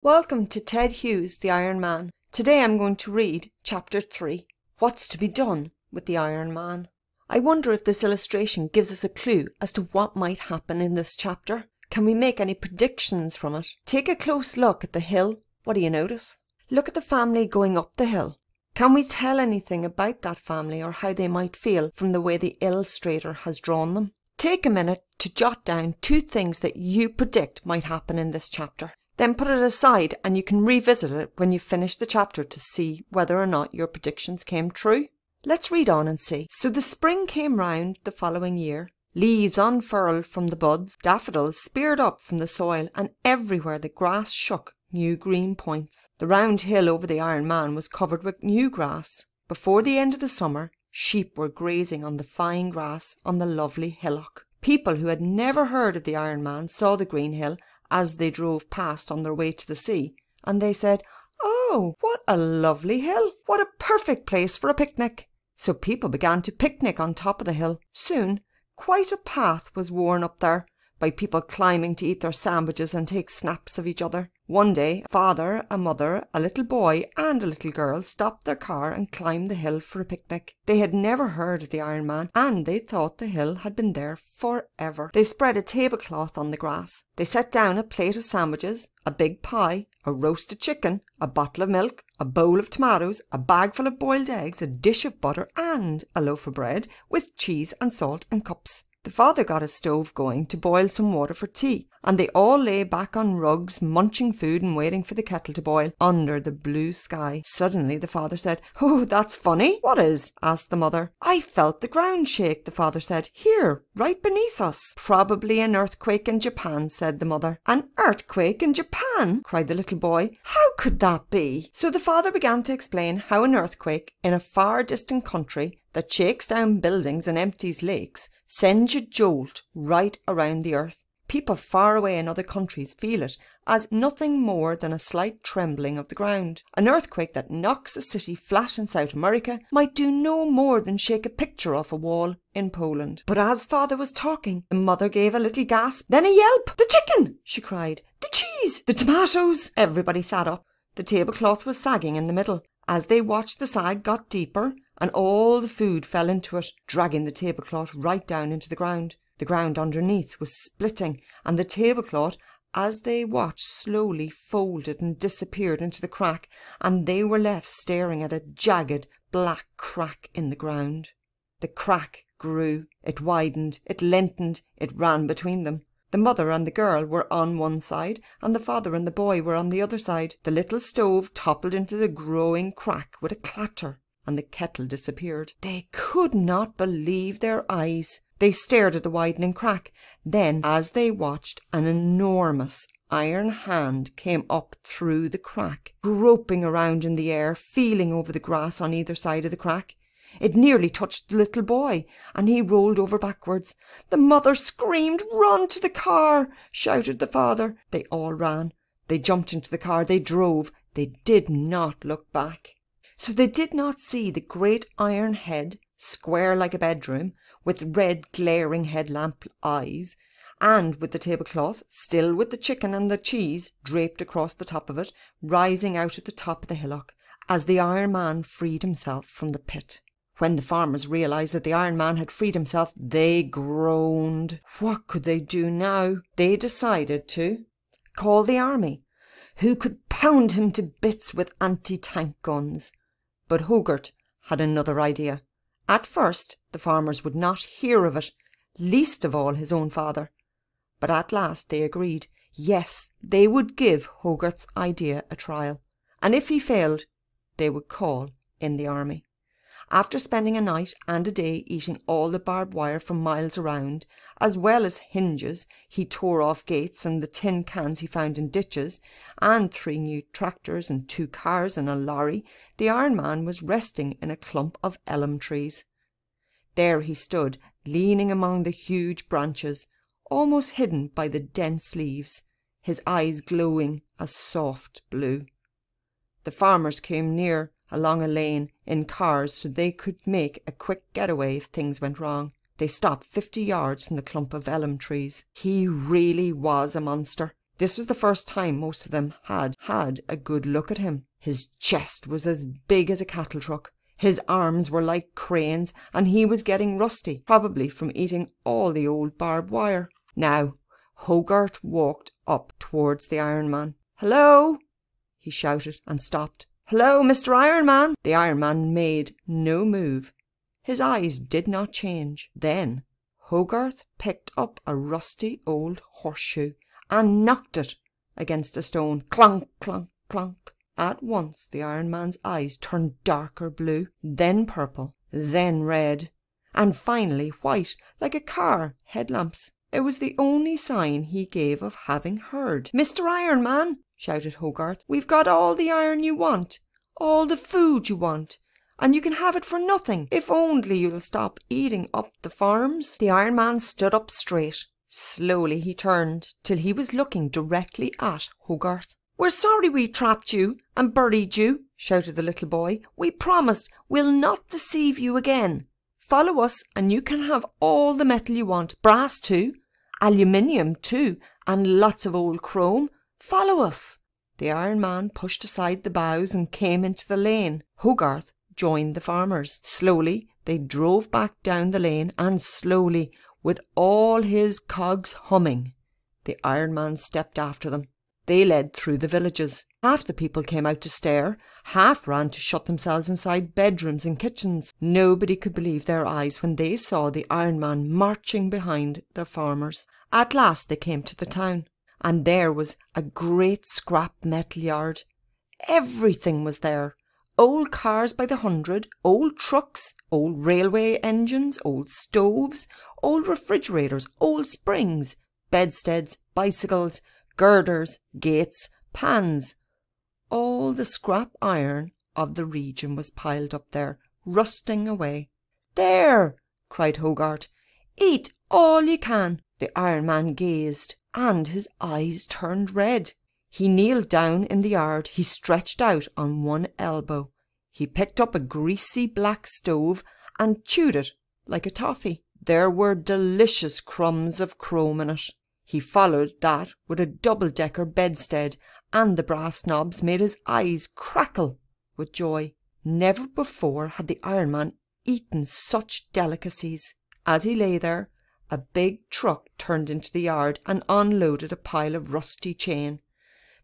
Welcome to Ted Hughes' The Iron Man. Today I'm going to read Chapter 3, What's to be Done with the Iron Man. I wonder if this illustration gives us a clue as to what might happen in this chapter. Can we make any predictions from it? Take a close look at the hill. What do you notice? Look at the family going up the hill. Can we tell anything about that family or how they might feel from the way the illustrator has drawn them? Take a minute to jot down 2 things that you predict might happen in this chapter. Then put it aside and you can revisit it when you finish the chapter to see whether or not your predictions came true. Let's read on and see. So the spring came round the following year. Leaves unfurled from the buds, daffodils speared up from the soil, and everywhere the grass shook new green points. The round hill over the Iron Man was covered with new grass. Before the end of the summer, sheep were grazing on the fine grass on the lovely hillock. People who had never heard of the Iron Man saw the green hill as they drove past on their way to the sea, and they said, "Oh, what a lovely hill! What a perfect place for a picnic!" So people began to picnic on top of the hill. Soon, quite a path was worn up there by people climbing to eat their sandwiches and take snaps of each other. One day, a father, a mother, a little boy and a little girl stopped their car and climbed the hill for a picnic. They had never heard of the Iron Man and they thought the hill had been there forever. They spread a tablecloth on the grass. They set down a plate of sandwiches, a big pie, a roasted chicken, a bottle of milk, a bowl of tomatoes, a bag full of boiled eggs, a dish of butter and a loaf of bread with cheese and salt and cups. The father got a stove going to boil some water for tea, and they all lay back on rugs, munching food and waiting for the kettle to boil under the blue sky. Suddenly the father said, "Oh, that's funny." "What is?" asked the mother. "I felt the ground shake," the father said. "Here, right beneath us." "Probably an earthquake in Japan," said the mother. "An earthquake in Japan?" cried the little boy. "How could that be?" So the father began to explain how an earthquake in a far distant country that shakes down buildings and empties lakes sends a jolt right around the earth. People far away in other countries feel it as nothing more than a slight trembling of the ground. An earthquake that knocks a city flat in South America might do no more than shake a picture off a wall in Poland. But as father was talking, the mother gave a little gasp, then a yelp. "The chicken!" she cried. "The cheese! The tomatoes!" Everybody sat up. The tablecloth was sagging in the middle. As they watched, the sag got deeper and all the food fell into it, dragging the tablecloth right down into the ground. The ground underneath was splitting, and the tablecloth, as they watched, slowly folded and disappeared into the crack, and they were left staring at a jagged, black crack in the ground. The crack grew, it widened, it lengthened, it ran between them. The mother and the girl were on one side, and the father and the boy were on the other side. The little stove toppled into the growing crack with a clatter, and the kettle disappeared. They could not believe their eyes. They stared at the widening crack. Then, as they watched, an enormous iron hand came up through the crack, groping around in the air, feeling over the grass on either side of the crack. It nearly touched the little boy, and he rolled over backwards. The mother screamed, "Run to the car!" shouted the father. They all ran. They jumped into the car. They drove. They did not look back. So they did not see the great iron head, square like a bedroom, with red glaring headlamp eyes, and with the tablecloth, still with the chicken and the cheese, draped across the top of it, rising out at the top of the hillock, as the Iron Man freed himself from the pit. When the farmers realised that the Iron Man had freed himself, they groaned. What could they do now? They decided to call the army, who could pound him to bits with anti-tank guns. But Hogarth had another idea. At first, the farmers would not hear of it, least of all his own father. But at last they agreed. Yes, they would give Hogarth's idea a trial, and if he failed, they would call in the army. After spending a night and a day eating all the barbed wire for miles around, as well as hinges he tore off gates and the tin cans he found in ditches, and 3 new tractors and 2 cars and a lorry, the Iron Man was resting in a clump of elm trees. There he stood, leaning among the huge branches, almost hidden by the dense leaves, his eyes glowing a soft blue. The farmers came near along a lane in cars so they could make a quick getaway if things went wrong. They stopped 50 yards from the clump of elm trees. He really was a monster. This was the first time most of them had had a good look at him. His chest was as big as a cattle truck. His arms were like cranes, and he was getting rusty, probably from eating all the old barbed wire. Now, Hogarth walked up towards the Iron Man. "Hello!" he shouted, and stopped. "Hello, Mr. Iron Man!" The Iron Man made no move. His eyes did not change. Then Hogarth picked up a rusty old horseshoe and knocked it against a stone. Clunk, clunk, clunk. At once the Iron Man's eyes turned darker blue, then purple, then red, and finally white, like a car headlamps. It was the only sign he gave of having heard. "Mr. Iron Man," shouted Hogarth, "we've got all the iron you want, all the food you want, and you can have it for nothing, if only you'll stop eating up the farms." The Iron Man stood up straight. Slowly he turned, till he was looking directly at Hogarth. "We're sorry we trapped you and buried you," shouted the little boy. "We promised we'll not deceive you again. Follow us and you can have all the metal you want, brass too, aluminium too, and lots of old chrome. Follow us." The Iron Man pushed aside the boughs and came into the lane. Hogarth joined the farmers. Slowly they drove back down the lane, and slowly, with all his cogs humming, the Iron Man stepped after them. They led through the villages. Half the people came out to stare, half ran to shut themselves inside bedrooms and kitchens. Nobody could believe their eyes when they saw the Iron Man marching behind their farmers. At last they came to the town, and there was a great scrap metal yard. Everything was there. Old cars by the hundred, old trucks, old railway engines, old stoves, old refrigerators, old springs, bedsteads, bicycles, girders, gates, pans. All the scrap iron of the region was piled up there, rusting away. "There!" cried Hogarth. "Eat all you can." The Iron Man gazed, and his eyes turned red. He kneeled down in the yard. He stretched out on one elbow. He picked up a greasy black stove and chewed it like a toffee. There were delicious crumbs of chrome in it. He followed that with a double-decker bedstead, and the brass knobs made his eyes crackle with joy. Never before had the Iron Man eaten such delicacies. As he lay there, a big truck turned into the yard and unloaded a pile of rusty chain.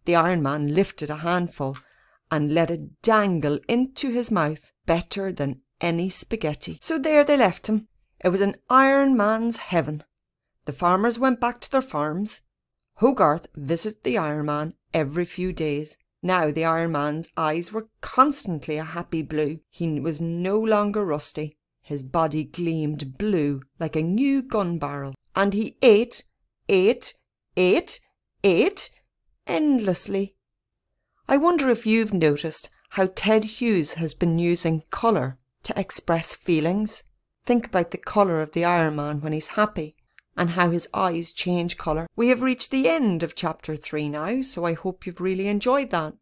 The Iron Man lifted a handful and let it dangle into his mouth, better than any spaghetti. So there they left him. It was an Iron Man's heaven. The farmers went back to their farms. Hogarth visited the Iron Man every few days. Now the Iron Man's eyes were constantly a happy blue. He was no longer rusty. His body gleamed blue like a new gun barrel. And he ate endlessly. I wonder if you've noticed how Ted Hughes has been using colour to express feelings. Think about the colour of the Iron Man when he's happy, and how his eyes change colour. We have reached the end of chapter 3 now, so I hope you've really enjoyed that.